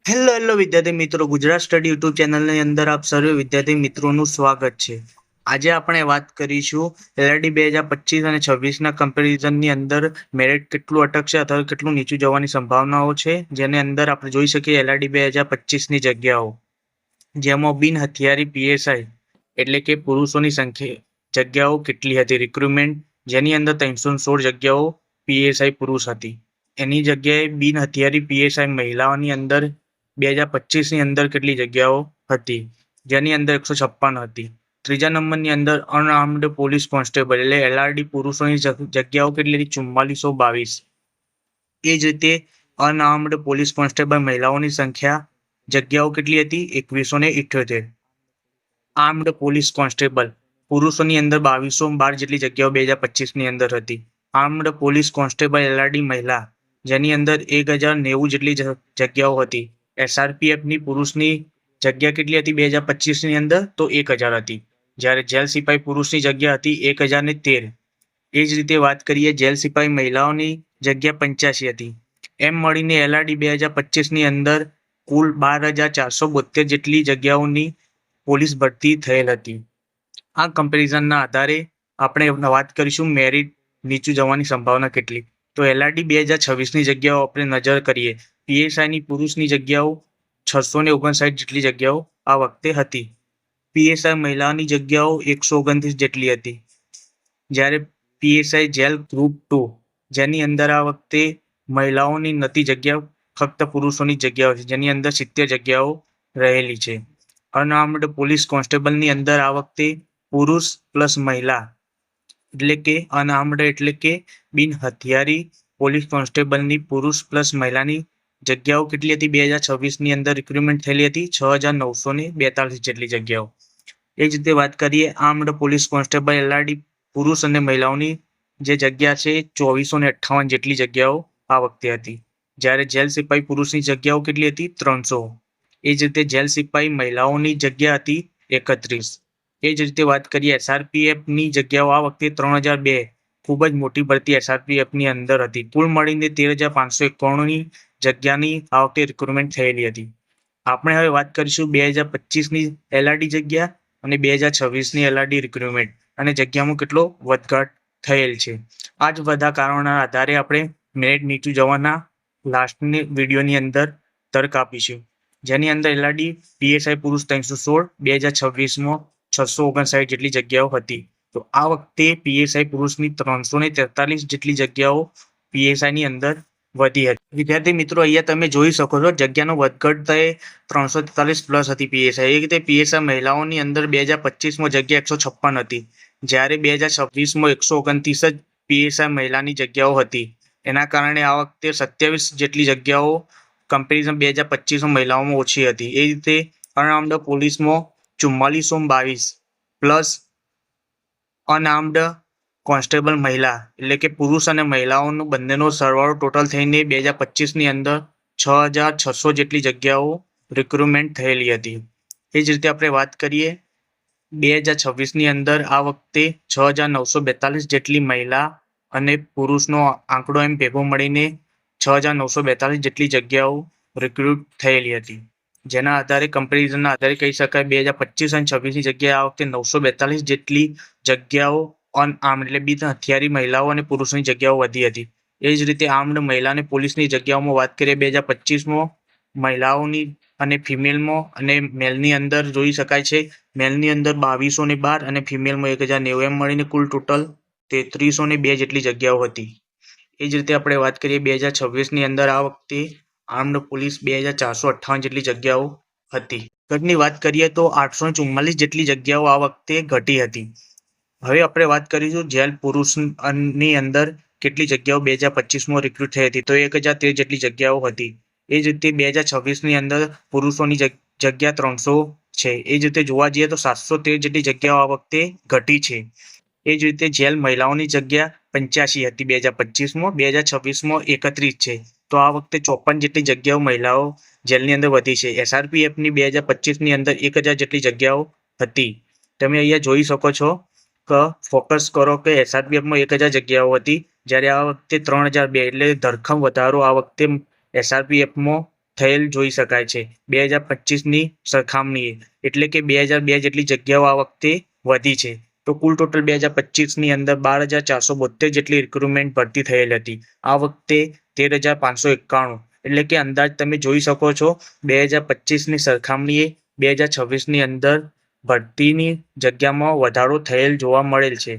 Hello વિદ્યાર્થી મિત્રો, Gujarat study YouTube ચેનલની અંદર આપ સર્વે વિદ્યાર્થી મિત્રોનું સ્વાગત છે. આજે આપણે વાત કરીશું એલઆરડી 2025 અને 26ના કમ્પેરિઝનની અંદર મેરિટ કેટલું અટકશે અથવા કેટલું નીચું જવાની સંભાવનાઓ છે, જેની અંદર આપણે જોઈ શકીએ એલઆરડી 2025ની જગ્યાઓ, જેમાં બિન હથિયારી પીએસઆઈ એટલે કે પુરુષોની સંખ્યા જગ્યાઓ કેટલી હતી રિક્રુટમેન્ટ, જેની અંદર 316 જગ્યાઓ પીએસઆઈ પુરુષ હતી. એની જગ્યાએ બિન હથિયારી પીએસઆઈ મહિલાઓની અંદર 2025ની અંદર કેટલી જગ્યાઓ હતી, જેની અંદર 156 હતી. ત્રીજા નંબરની અંદર અનઆર્મ્ડ પોલીસ કોન્સ્ટેબલ એટલે એલઆરડી પુરુષોની જગ્યાઓ કેટલી હતી? 4422. એ જ રીતે અનઆર્મ્ડ પોલીસ કોન્સ્ટેબલ મહિલાઓની સંખ્યા જગ્યાઓ કેટલી હતી? 2178. આર્મ્ડ પોલીસ કોન્સ્ટેબલ પુરુષોની અંદર 2212 જેટલી જગ્યાઓ 2025ની અંદર હતી. આર્મ્ડ પોલીસ કોન્સ્ટેબલ એલઆરડી મહિલા, જેની અંદર 1090 જેટલી જગ્યાઓ હતી. એસઆરપીએફની પુરુષની જગ્યા કેટલી હતી 2025ની અંદર? તો 1000 હતી. જ્યારે જેલ સિપાઈ પુરુષની જગ્યા હતી 1013. એ જ રીતે વાત કરીએ જેલ સિપાઈ મહિલાઓની જગ્યા 85 હતી. એમ મળીને એલઆરડી 2025ની અંદર કુલ 12472 જેટલી જગ્યાઓની પોલીસ ભરતી થયેલ હતી. આ કમ્પેરિઝનના આધારે આપણે વાત કરીશું મેરિટ નીચું જવાની સંભાવના કેટલી. તો એલઆરડી 2026ની જગ્યાઓ આપણે નજર કરીએ. પીએસઆઈની પુરુષની જગ્યાઓ 659 જેટલી જગ્યાઓ આ વખતે હતી. પીએસઆઈ મહિલાઓની જગ્યાઓ 129 જેટલી હતી. જ્યારે પીએસઆઈ જેલ ગ્રુપ 2, જેની અંદર આ વખતે મહિલાઓની નથી જગ્યાઓ, ફક્ત પુરુષોની જગ્યાઓ છે, જેની અંદર 70 જગ્યાઓ રહેલી છે. અનઆર્મ્ડ પોલીસ કોન્સ્ટેબલની અંદર આ વખતે પુરુષ પ્લસ મહિલા એટલે કે અનઆર્મ્ડ એટલે કે બિન હથિયારી પોલીસ કોન્સ્ટેબલની પુરુષ પ્લસ મહિલાની જગ્યાઓ કેટલી હતી? 2026ની અંદર રિક્રુટમેન્ટ થયેલી હતી 6942 જેટલી જગ્યાઓ. એ જ રીતે વાત કરીએ આર્મ્ડ પોલીસ કોન્સ્ટેબલ એલઆરડી પુરુષ અને મહિલાઓની જે જગ્યા છે 2458 જેટલી જગ્યાઓ આ વખતે હતી. જ્યારે જેલ સિપાઈ પુરુષની જગ્યાઓ કેટલી હતી? 300. એ જ રીતે જેલ સિપાઈ મહિલાઓની જગ્યા હતી 31. એ જ રીતે વાત કરીએ એસઆરપીએફની જગ્યાઓ આ વખતે 3002, ખૂબ જ મોટી ભરતી એસઆરપીએફની અંદર હતી. કુલ મળીને 13591ની જગ્યાની આ વખતે રિક્રુટમેન્ટ થયેલી હતી. આપણે હવે વાત કરીશું 2025ની એલઆરડી જગ્યા અને 2026ની એલઆરડી રિક્રુટમેન્ટ અને જગ્યામાં કેટલો વધઘટ થયેલ છે. આ જ બધા કારણોના આધારે આપણે મેરિટ નીચું જવાના લાસ્ટની વિડીયોની અંદર તર્ક આપીશું. જેની અંદર એલઆરડી પીએસઆઈ પુરુષ 316, 2026માં 659 જેટલી જગ્યાઓ હતી. તો આ વખતે પીએસઆઈ પુરુષની 343 જેટલી જગ્યાઓ પીએસઆઈની અંદર વધી હતી. વિદ્યાર્થી મિત્રો, અહીંયા તમે જોઈ શકો છો જગ્યાનો વધઘટ એ 343 પ્લસ હતી પીએસઆઈ. એ રીતે પીએસઆઈ મહિલાઓની અંદર 2025માં જગ્યા 156 હતી, જ્યારે 2026માં 129 જ પીએસઆઈ મહિલાની જગ્યાઓ હતી. એના કારણે આ વખતે 27 જેટલી જગ્યાઓ કમ્પેરિઝન 2025માં મહિલાઓમાં ઓછી હતી. એ રીતે અનઆર્મ્ડ પોલીસમાં 4422 પ્લસ અનઆર્મ્ડ કોન્સ્ટેબલ મહિલા એટલે કે પુરુષ અને મહિલાઓનો બંનેનો સરવાળો ટોટલ થઈને 2025ની અંદર 6600 જેટલી જગ્યાઓ રિક્રુટમેન્ટ થયેલી હતી. એ જ રીતે આપણે વાત કરીએ 2026ની અંદર આ વખતે 6942 જેટલી મહિલા અને પુરુષનો આંકડો એમ ભેગો મળીને 6942 જેટલી જગ્યાઓ રિક્રુટ થયેલી હતી. જેના આધારે કમ્પેરિઝનના આધારે કહી શકાય 2025 અને 26ની જગ્યાએ આ વખતે 942 જેટલી જગ્યાઓ અનઆર્મ્ડ એટલે બિન હથિયારી મહિલાઓ અને પુરુષોની જગ્યાઓ વધી હતી. એ જ રીતે આર્મ્ડ મહિલા અને પોલીસની જગ્યાઓમાં વાત કરીએ 2025માં મહિલાઓની અને ફિમેલમાં અને મેલની અંદર જોઈ શકાય છે મેલની અંદર 2212 અને ફિમેલમાં 1090, એમ મળીને કુલ ટોટલ 3302 જેટલી જગ્યાઓ હતી. એ જ રીતે આપણે વાત કરીએ 2026ની અંદર આ વખતે આર્મ્ડ પોલીસ 2458 જેટલી જગ્યાઓ હતી. ઘટની વાત કરીએ તો 844 જેટલી જગ્યાઓ આ વખતે ઘટી હતી. હવે આપણે વાત કરીશું જેલ પુરુષની અંદર કેટલી જગ્યાઓ 2025માં રિક્રુટ થઈ હતી. તો 1013 જેટલી જગ્યાઓ હતી. એ જ રીતે 2026ની અંદર પુરુષોની જગ્યા 300 છે. એ જ રીતે જોવા જઈએ તો 713 જેટલી જગ્યાઓ આ વખતે ઘટી છે. એ જ રીતે જેલ મહિલાઓની જગ્યા 85 હતી 2025માં, 2026માં 31 છે. તો આ વખતે 54 જેટલી જગ્યાઓ મહિલાઓ જેલની અંદર વધી છે. એસઆરપીએફની 2025ની અંદર 1000 જેટલી જગ્યાઓ હતી. તમે અહીંયા જોઈ શકો છો કે ફોકસ કરો કે એસઆરપીએફમાં 1000 જગ્યાઓ હતી, જ્યારે આ વખતે 3002 એટલે ધરખમ વધારો આ વખતે એસઆરપીએફમાં થયેલ જોઈ શકાય છે 2025ની સરખામણીએ. એટલે કે 2002 જેટલી જગ્યાઓ આ વખતે વધી છે. તો કુલ ટોટલ 2025ની અંદર 12,472 જેટલી રિક્રુટમેન્ટ ભરતી થયેલ હતી. આ વખતે 13,591. એટલે કે અંદાજ તમે જોઈ શકો છો 2025ની સરખામણીએ 2026ની અંદર ભરતીની જગ્યામાં વધારો થયેલ જોવા મળેલ છે.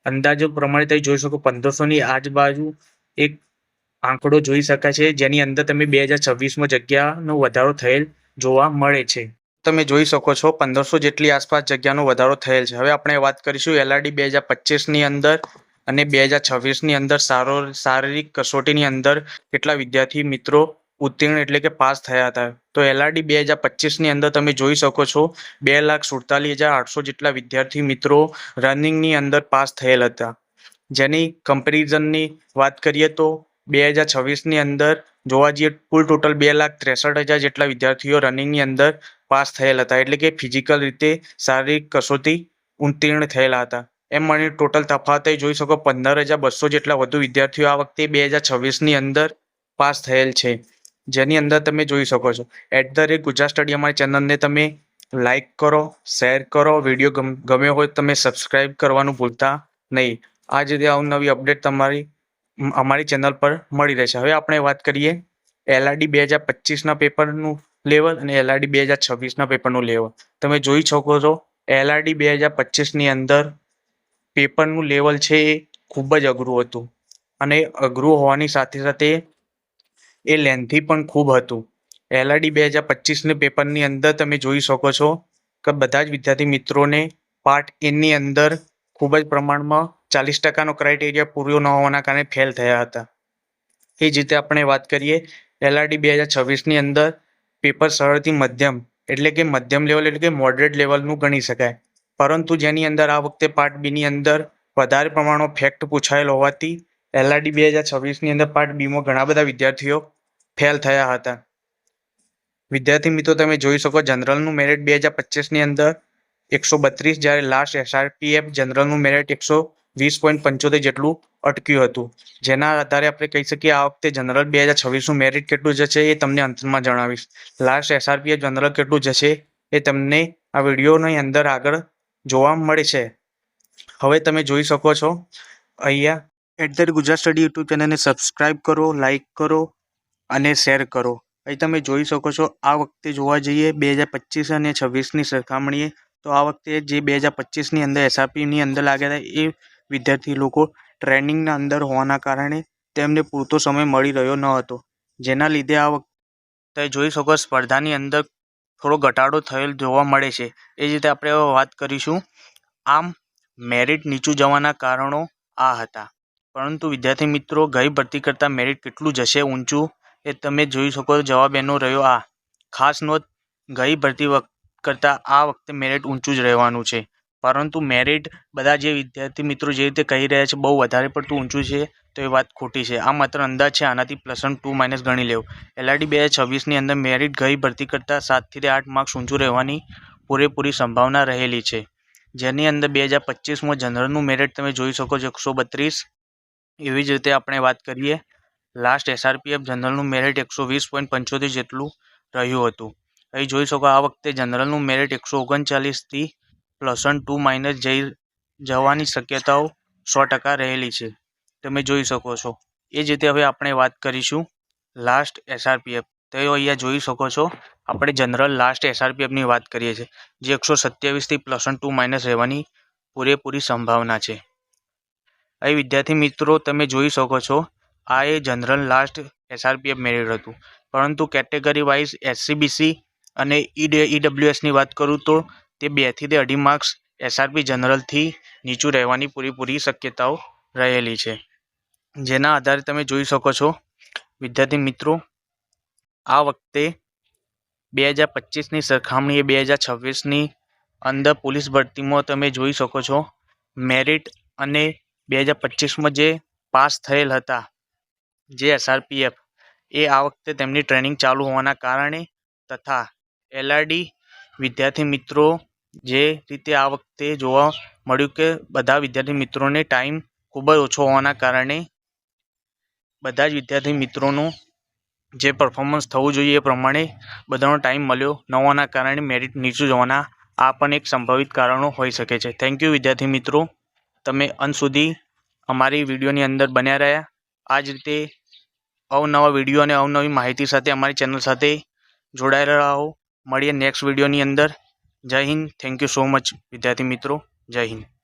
અંદાજો પ્રમાણે તમે જોઈ શકો 1500ની આજુબાજુ એક આંકડો જોઈ શકાય છે, જેની અંદર તમે 2026માં જગ્યાનો વધારો થયેલ જોવા મળે છે. તમે જોઈ શકો છો 1500 જેટલી આસપાસ જગ્યાનો વધારો થયેલ છે. હવે આપણે વાત કરીશું LRD 2025ની અંદર અને 2026ની અંદર શારીરિક કસોટીની અંદર કેટલા વિદ્યાર્થી મિત્રો ઉત્તીર્ણ એટલે કે પાસ થયા હતા. તો LRD 2025ની અંદર તમે જોઈ શકો છો 2,47,800 જેટલા વિદ્યાર્થી મિત્રો રનિંગની અંદર પાસ થયેલ હતા. જેની કમ્પેરિઝનની વાત કરીએ તો 2026ની અંદર જોવા જઈએ કુલ ટોટલ 2,63,000 જેટલા વિદ્યાર્થીઓ રનિંગની અંદર પાસ થયેલ હતા. એટલે કે ફિઝિકલ રીતે શારીરિક કસોટી ઉત્તીર્ણ થયેલા હતા. એમ મળીને ટોટલ તફાવત જોઈ શકો 15,200 જેટલા વધુ વિદ્યાર્થીઓ આ વખતે 2026ની અંદર પાસ થયેલ છે. જેની અંદર તમે જોઈ શકો છો @ગુજરાત સ્ટડી અમારી ચેનલને તમે લાઈક કરો, શેર કરો, વિડીયો ગમ્યો હોય તમે સબસ્ક્રાઈબ કરવાનું ભૂલતા નહીં. આ જ રીતે અવનવી અપડેટ અમારી ચેનલ પર મળી રહેશે. હવે આપણે વાત કરીએ LRD 2025ના પેપરનું લેવલ અને LRD 2026ના પેપરનું લેવલ. તમે જોઈ શકો છો LRD 2025ની અંદર પેપરનું લેવલ છે એ ખૂબ જ અઘરું હતું અને અઘરું હોવાની સાથે સાથે એ લેન્થી પણ ખૂબ હતું. LRD 2025ની પેપરની અંદર તમે જોઈ શકો છો કે બધા જ વિદ્યાર્થી મિત્રોને પાર્ટ એની અંદર ખૂબ જ પ્રમાણમાં 40%નો ક્રાઇટેરિયા પૂરો ન હોવાના કારણે ફેલ થયા હતા. એ જ રીતે આપણે વાત કરીએ LRD 2026ની અંદર પેપર સરળથી મધ્યમ એટલે કે મધ્યમ લેવલ એટલે કે મોડરેટ લેવલનું ગણી શકાય. પરંતુ જેની અંદર આ વખતે પાર્ટ બીની અંદર વધારે પ્રમાણમાં ફેક્ટ પૂછાયેલ હોવાથી LRD 2026ની અંદર પાર્ટ બીમાં ઘણા બધા વિદ્યાર્થીઓ ફેલ થયા હતા. વિદ્યાર્થી મિત્રો તમે જોઈ શકો જનરલનું મેરિટ 2025ની અંદર 132, જ્યારે લાસ્ટ SRPF જનરલનું મેરિટ 120.75 જેટલું અટક્યું હતું. જેના આધારે આપણે કહી શકીએ આ વખતે જનરલ 2026નું મેરિટ કેટલું જશે એ તમને અંતમાં જણાવીશ. લાસ્ટ SRPF જનરલ કેટલું જશે એ તમને આ વિડીયોની અંદર આગળ જોવા મળે છે. હવે તમે જોઈ શકો છો અહીંયા @ગુજરાત સ્ટડી યુટ્યુબ ચેનલને સબસ્ક્રાઈબ કરો, લાઈક કરો અને શેર કરો. અહીં તમે જોઈ શકો છો આ વખતે જોવા જઈએ 2025 અને 26ની સરખામણીએ તો આ વખતે જે 2025ની અંદર SRPની અંદર લાગ્યા હતા એ વિદ્યાર્થી લોકો ટ્રેનિંગના અંદર હોવાના કારણે તેમને પૂરતો સમય મળી રહ્યો ન હતો. જેના લીધે આ વખતે જોઈ શકો સ્પર્ધાની અંદર થોડો ઘટાડો થયેલ જોવા મળે છે. એ જ રીતે આપણે વાત કરીશું. આમ મેરિટ નીચું જવાના કારણો આ હતા. પરંતુ વિદ્યાર્થી મિત્રો ગઈ ભરતી કરતાં મેરિટ કેટલું જશે ઊંચું એ તમે જોઈ શકો. જવાબ એનો રહ્યો આ. ખાસ નોંધ, ગઈ ભરતી કરતાં આ વખતે મેરિટ ઊંચું જ રહેવાનું છે. પરંતુ મેરિટ બધા જે વિદ્યાર્થી મિત્રો જે રીતે કહી રહ્યા છે બહુ વધારે પડતું ઊંચું છે તો એ વાત ખોટી છે. આ માત્ર અંદાજ છે, આનાથી +2- ગણી લેવું. LRD 2026ની અંદર મેરિટ ગઈ ભરતી કરતાં 7 થી 8 માર્ક્સ ઊંચું રહેવાની પૂરેપૂરી સંભાવના રહેલી છે. જેની અંદર 2025માં જનરલનું મેરિટ તમે જોઈ શકો છો 132. એવી જ રીતે આપણે વાત કરીએ લાસ્ટ SRPF જનરલનું મેરિટ 120.75 જેટલું રહ્યું હતું. અહીં જોઈ શકો આ વખતે જનરલનું મેરિટ 139થી +2- જવાની શક્યતાઓ 100% રહેલી છે. તમે જોઈ શકો છો. એ જ રીતે હવે આપણે વાત કરીશું લાસ્ટ SRPF. તો અહીંયા જોઈ શકો છો આપણે જનરલ લાસ્ટ SRPFની વાત કરીએ છીએ જે 127થી +2- રહેવાની પૂરેપૂરી સંભાવના છે. અહીં વિદ્યાર્થી મિત્રો તમે જોઈ શકો છો આ એ જનરલ લાસ્ટ SRPF મેરિટ હતું. પરંતુ કેટેગરી વાઇઝ SCBC અને EWSની વાત કરું તો તે 2 થી 2.5 માર્ક્સ SRP જનરલથી નીચું રહેવાની પૂરેપૂરી શક્યતાઓ રહેલી છે. જેના આધારે તમે જોઈ શકો છો વિદ્યાર્થી મિત્રો આ વખતે 2025ની સરખામણીએ 2026ની અંદર પોલીસ ભરતીમાં તમે જોઈ શકો છો મેરિટ અને 2025માં જે પાસ થયેલ હતા જે SRPF એ આ વખતે તેમની ટ્રેનિંગ ચાલુ હોવાના કારણે તથા LRD વિદ્યાર્થી મિત્રો જે રીતે આ વખતે જોવા મળ્યું કે બધા વિદ્યાર્થી મિત્રોને ટાઈમ ખૂબ જ ઓછો હોવાના કારણે બધા જ વિદ્યાર્થી મિત્રોનું જે પરફોર્મન્સ થવું જોઈએ એ પ્રમાણે બધાનો ટાઈમ મળ્યો ન હોવાના કારણે મેરિટ નીચું જવાના આ પણ એક સંભવિત કારણો હોઈ શકે છે. થેન્ક યુ વિદ્યાર્થી મિત્રો, તમે અંત સુધી અમારી વિડીયોની અંદર બન્યા રહ્યા. આ જ રીતે અવનવા વિડીયો અને અવનવી માહિતી સાથે અમારી ચેનલ સાથે જોડાયેલા રહો. મળીએ નેક્સ્ટ વિડીયોની અંદર. જય Hind. Thank you so much વિદ્યાર્થી મિત્રો. જય હિન્દ.